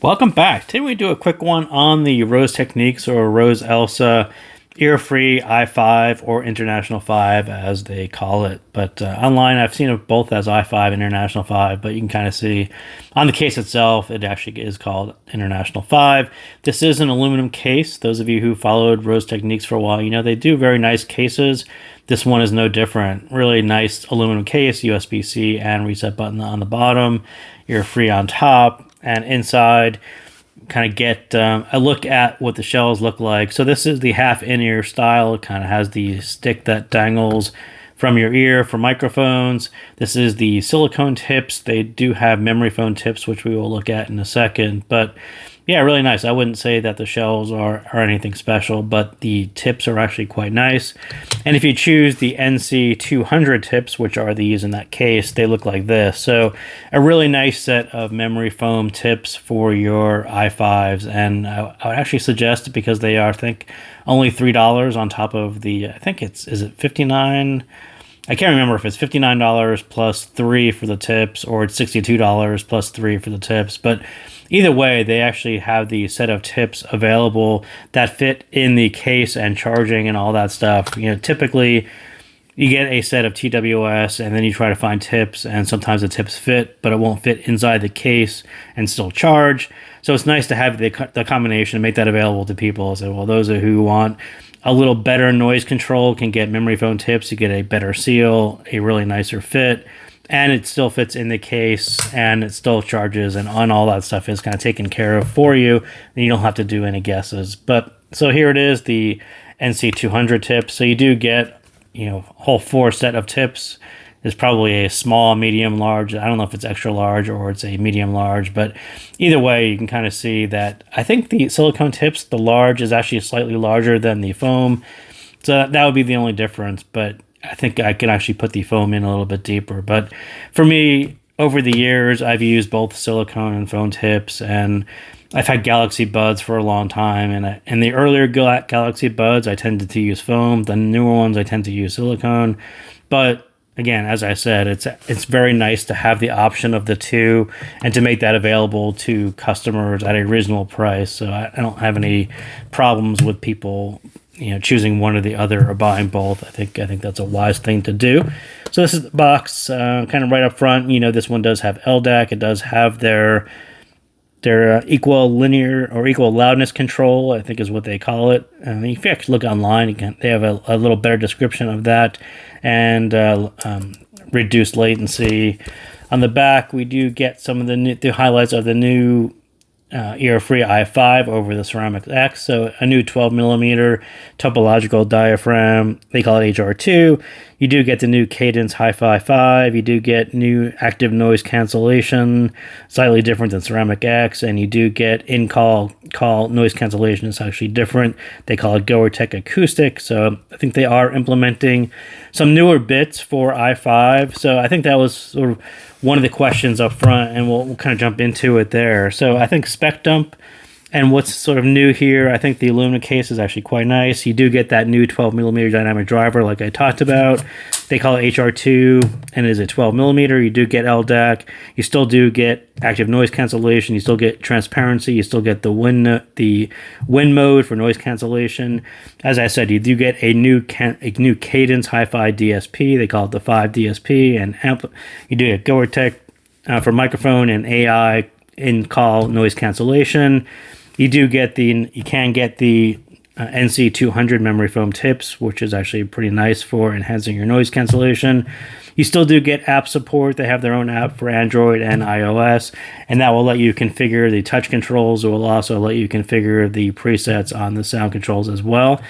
Welcome back. Today we do a quick one on the Rose Techniques or ROSESELSA EARFREE i5 or International 5 as they call it. But online I've seen it both as i5 International 5, but you can kind of see on the case itself it actually is called International 5. This is an aluminum case. Those of you who followed Rose Techniques for a while, you know they do very nice cases. This one is no different. Really nice aluminum case, USB-C and reset button on the bottom, EARFREE on top. And inside, kind of get a look at what the shells look like. So this is the half in-ear style. It kind of has the stick that dangles from your ear for microphones. This is the silicone tips. They do have memory foam tips, which we will look at in a second. But yeah, really nice. I wouldn't say that the shells are anything special, but the tips are actually quite nice. And if you choose the NC200 tips, which are these in that case, they look like this. So a really nice set of memory foam tips for your i5s. And I would actually suggest it because they are, I think, only $3 on top of the, I think is it $59? I can't remember if it's $59 plus $3 for the tips or it's $62 plus $3 for the tips. But either way, they actually have the set of tips available that fit in the case and charging and all that stuff. You know, typically you get a set of TWS and then you try to find tips, and sometimes the tips fit, but it won't fit inside the case and still charge. So it's nice to have the combination and make that available to people. So, well, those who want a little better noise control can get memory foam tips. You get a better seal, a really nicer fit, and it still fits in the case, and it still charges, and on all that stuff is kind of taken care of for you, and you don't have to do any guesses. But so here it is, the NC200 tips. So you do get, you know, a whole 4 set of tips. There's probably a small, medium, large. I don't know if it's extra large or it's a medium large, but either way, you can kind of see that I think the silicone tips, the large is actually slightly larger than the foam. So that would be the only difference, but I think I can actually put the foam in a little bit deeper. But for me, over the years, I've used both silicone and foam tips, and I've had Galaxy Buds for a long time. And the earlier Galaxy Buds, I tended to use foam. The newer ones, I tend to use silicone. But again, as I said, it's very nice to have the option of the two and to make that available to customers at a reasonable price. So I don't have any problems with people, you know, choosing one or the other or buying both. I think that's a wise thing to do. So this is the box, kind of right up front. You know, this one does have LDAC. It does have their equal linear or equal loudness control, I think is what they call it. If you actually look online, they have a little better description of that, and reduced latency. On the back, we do get some of the highlights of the new EARFREE-i5 over the Ceramic X. So a new 12 millimeter topological diaphragm. They call it HR2. You do get the new Cadence Hi-Fi 5. You do get new active noise cancellation, slightly different than Ceramic X. And you do get in-call noise cancellation. It's actually different. They call it GoerTech Acoustic. So I think they are implementing some newer bits for i5. So I think that was sort of one of the questions up front, and we'll kind of jump into it there. So I think spec dump and what's sort of new here, I think the aluminum case is actually quite nice. You do get that new 12 millimeter dynamic driver like I talked about. They call it HR2, and it is a 12 millimeter. You do get LDAC. You still do get active noise cancellation. You still get transparency. You still get the wind mode for noise cancellation. As I said, you do get a new Cadence Hi-Fi DSP. They call it the 5 DSP, and you do get GoerTech for microphone and AI in-call noise cancellation. You can get the NC200 memory foam tips, which is actually pretty nice for enhancing your noise cancellation. You still do get app support. They have their own app for Android and iOS, and that will let you configure the touch controls. It will also let you configure the presets on the sound controls as well.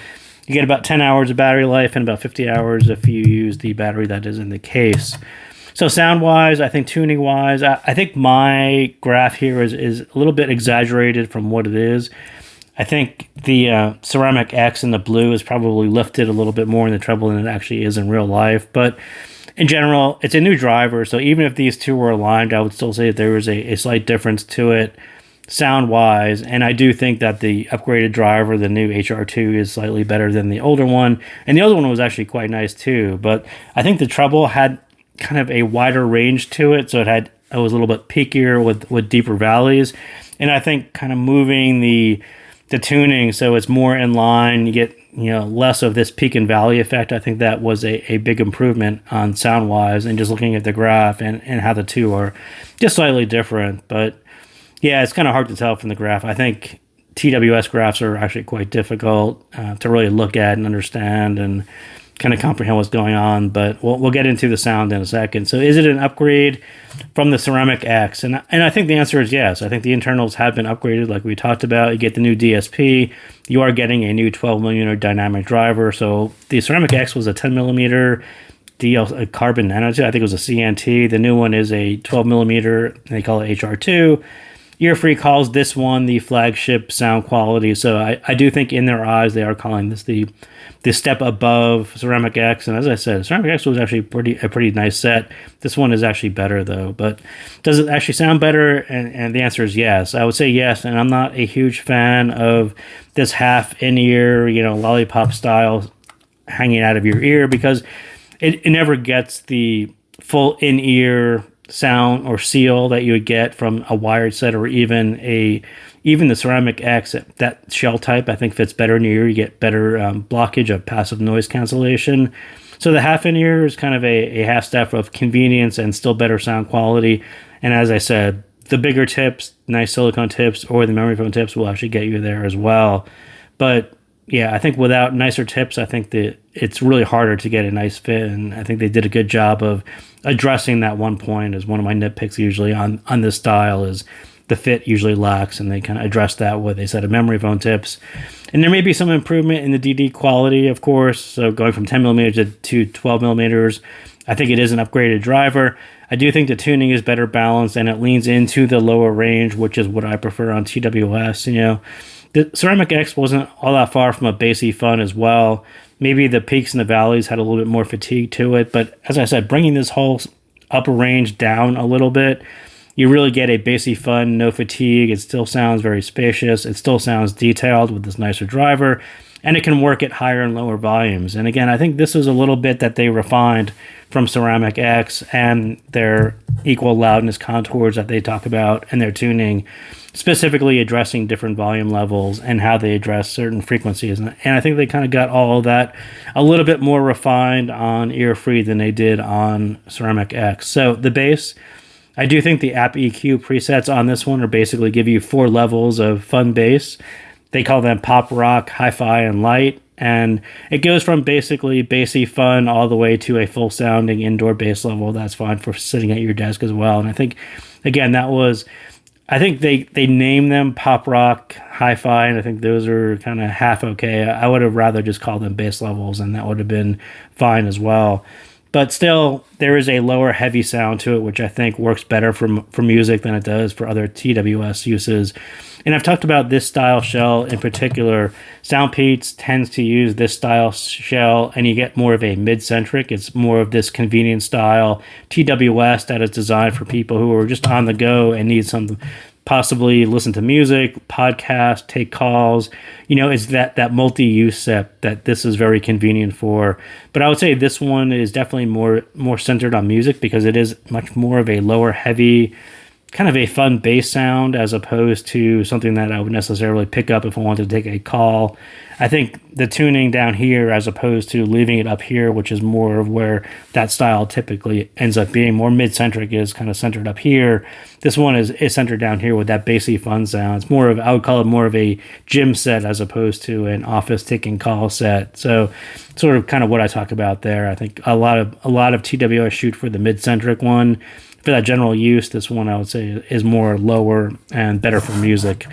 You get about 10 hours of battery life and about 50 hours if you use the battery that is in the case. So sound-wise, I think tuning-wise, I think my graph here is a little bit exaggerated from what it is. I think the Ceramic X in the blue is probably lifted a little bit more in the treble than it actually is in real life. But in general, it's a new driver, so even if these two were aligned, I would still say that there is a slight difference to it sound-wise. And I do think that the upgraded driver, the new HR2, is slightly better than the older one. And the older one was actually quite nice too. But I think the treble had kind of a wider range to it, so it had it was a little bit peakier with deeper valleys. And I think kind of moving the tuning so it's more in line, you get less of this peak and valley effect. I think that was a big improvement on sound wise, and just looking at the graph and how the two are just slightly different. But yeah, it's kind of hard to tell from the graph. I think TWS graphs are actually quite difficult to really look at and understand and kind of comprehend what's going on. But we'll get into the sound in a second. So is it an upgrade from the Ceramic X? And I think the answer is yes. I think the internals have been upgraded like we talked about. You get the new DSP. You are getting a new 12mm dynamic driver. So the Ceramic X was a 10mm a carbon nanotube. I think it was a CNT. The new one is a 12mm. They call it HR2. EARFREE calls this one the flagship sound quality. So I do think in their eyes they are calling this the step above Ceramic X. And as I said, Ceramic X was actually a pretty nice set. This one is actually better though. But does it actually sound better? And the answer is yes. I would say yes. And I'm not a huge fan of this half in-ear, lollipop style hanging out of your ear, because it never gets the full in-ear sound or seal that you would get from a wired set, or even the Ceramic X. That shell type I think fits better in your ear. You get better blockage of passive noise cancellation. So the half in ear is kind of a half step of convenience and still better sound quality. And as I said, the bigger tips, nice silicone tips, or the memory foam tips will actually get you there as well. But yeah, I think without nicer tips, I think that it's really harder to get a nice fit, and I think they did a good job of addressing that one point. As one of my nitpicks usually on this style is the fit usually lacks, and they kind of addressed that with a set of memory foam tips. And there may be some improvement in the DD quality, of course, so going from 10mm to 12mm. I think it is an upgraded driver. I do think the tuning is better balanced, and it leans into the lower range, which is what I prefer on TWS. The Ceramic X wasn't all that far from a bassy fun as well. Maybe the peaks and the valleys had a little bit more fatigue to it. But as I said, bringing this whole upper range down a little bit, you really get a bassy fun, no fatigue. It still sounds very spacious. It still sounds detailed with this nicer driver. And it can work at higher and lower volumes. And again, I think this is a little bit that they refined from Ceramic X and their equal loudness contours that they talk about and their tuning, specifically addressing different volume levels and how they address certain frequencies. And I think they kind of got all of that a little bit more refined on EARFREE than they did on Ceramic X. So the bass, I do think the app EQ presets on this one are basically give you 4 levels of fun bass. They call them pop, rock, hi-fi, and light. And it goes from basically bassy fun all the way to a full sounding indoor bass level. That's fine for sitting at your desk as well. And I think, again, I think they name them pop, rock, hi-fi, and I think those are kind of half okay. I would have rather just called them bass levels, and that would have been fine as well. But still, there is a lower heavy sound to it, which I think works better for music than it does for other TWS uses. And I've talked about this style shell in particular. SoundPeats tends to use this style shell, and you get more of a mid-centric. It's more of this convenient style TWS that is designed for people who are just on the go and need some possibly listen to music, podcast, take calls. It's that multi-use set that this is very convenient for. But I would say this one is definitely more centered on music, because it is much more of a lower heavy, kind of a fun bass sound, as opposed to something that I would necessarily pick up if I wanted to take a call. I think the tuning down here, as opposed to leaving it up here, which is more of where that style typically ends up being, more mid-centric, is kind of centered up here. This one is centered down here with that bassy fun sound. It's more of, I would call it more of a gym set as opposed to an office taking call set. So sort of kind of what I talk about there. I think a lot of TWS shoot for the mid-centric one. For that general use, this one I would say is more lower and better for music.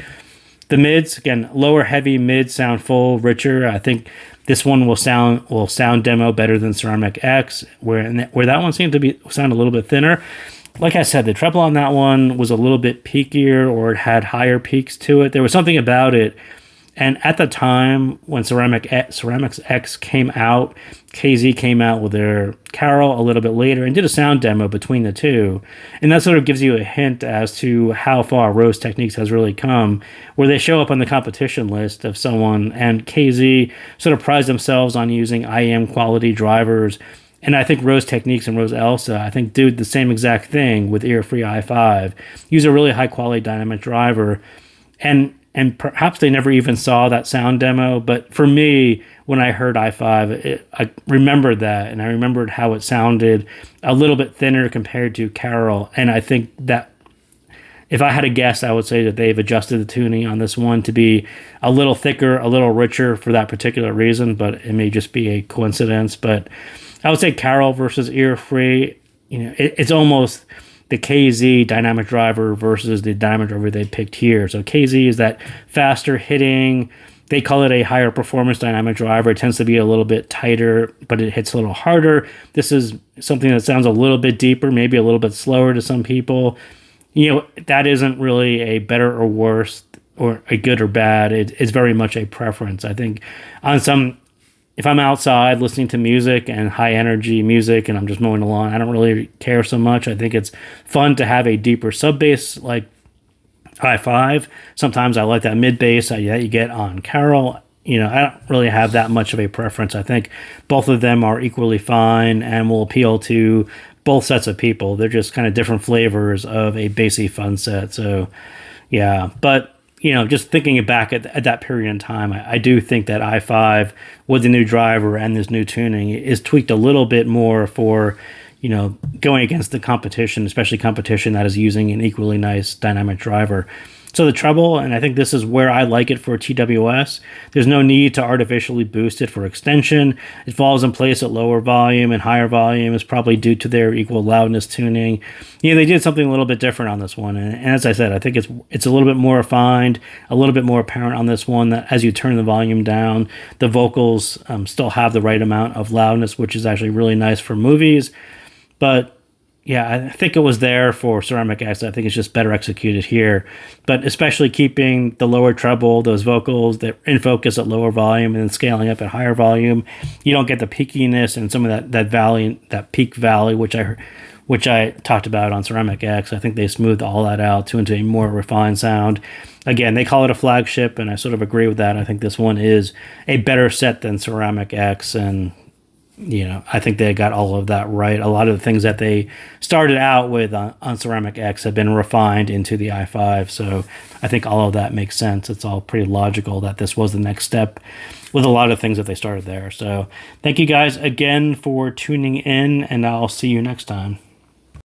The mids, again, lower heavy, mid sound full, richer. I think this one will sound demo better than Ceramic X, where that one seemed to sound a little bit thinner. Like I said, the treble on that one was a little bit peakier, or it had higher peaks to it. There was something about it. And at the time when Ceramic X came out, KZ came out with their Carol a little bit later and did a sound demo between the two. And that sort of gives you a hint as to how far Rose Techniques has really come, where they show up on the competition list of someone, and KZ sort of prides themselves on using IEM quality drivers And I think Rose Techniques and ROSESELSA, I think, do the same exact thing with EARFREE-i5. Use a really high quality dynamic driver, and perhaps they never even saw that sound demo. But for me, when I heard i5, I remembered that, and I remembered how it sounded a little bit thinner compared to Carol. And I think that if I had to guess, I would say that they've adjusted the tuning on this one to be a little thicker, a little richer for that particular reason, but it may just be a coincidence. But I would say Carol versus EARFREE, it's almost the KZ dynamic driver versus the dynamic driver they picked here. So KZ is that faster hitting, they call it a higher performance dynamic driver. It tends to be a little bit tighter, but it hits a little harder. This is something that sounds a little bit deeper, maybe a little bit slower to some people. That isn't really a better or worse or a good or bad. It's very much a preference. I think if I'm outside listening to music and high energy music and I'm just mowing the lawn, I don't really care so much. I think it's fun to have a deeper sub bass like i5. Sometimes I like that mid bass that you get on Carol. I don't really have that much of a preference. I think both of them are equally fine and will appeal to both sets of people. They're just kind of different flavors of a bassy fun set. So yeah, but just thinking back at that period in time, I do think that i5 with the new driver and this new tuning is tweaked a little bit more for, going against the competition, especially competition that is using an equally nice dynamic driver. So the treble, and I think this is where I like it for TWS, there's no need to artificially boost it for extension. It falls in place at lower volume, and higher volume is probably due to their equal loudness tuning. They did something a little bit different on this one, and as I said, I think it's a little bit more refined, a little bit more apparent on this one that as you turn the volume down, the vocals still have the right amount of loudness, which is actually really nice for movies. But yeah, I think it was there for Ceramic X. I think it's just better executed here. But especially keeping the lower treble, those vocals, they're in focus at lower volume and then scaling up at higher volume. You don't get the peakiness and some of that valley, that peak valley, which I talked about on Ceramic X. I think they smoothed all that out into a more refined sound. Again, they call it a flagship, and I sort of agree with that. I think this one is a better set than Ceramic X, and I think they got all of that right. A lot of the things that they started out with on Ceramic X have been refined into the i5. So I think all of that makes sense. It's all pretty logical that this was the next step with a lot of things that they started there. So thank you guys again for tuning in, and I'll see you next time.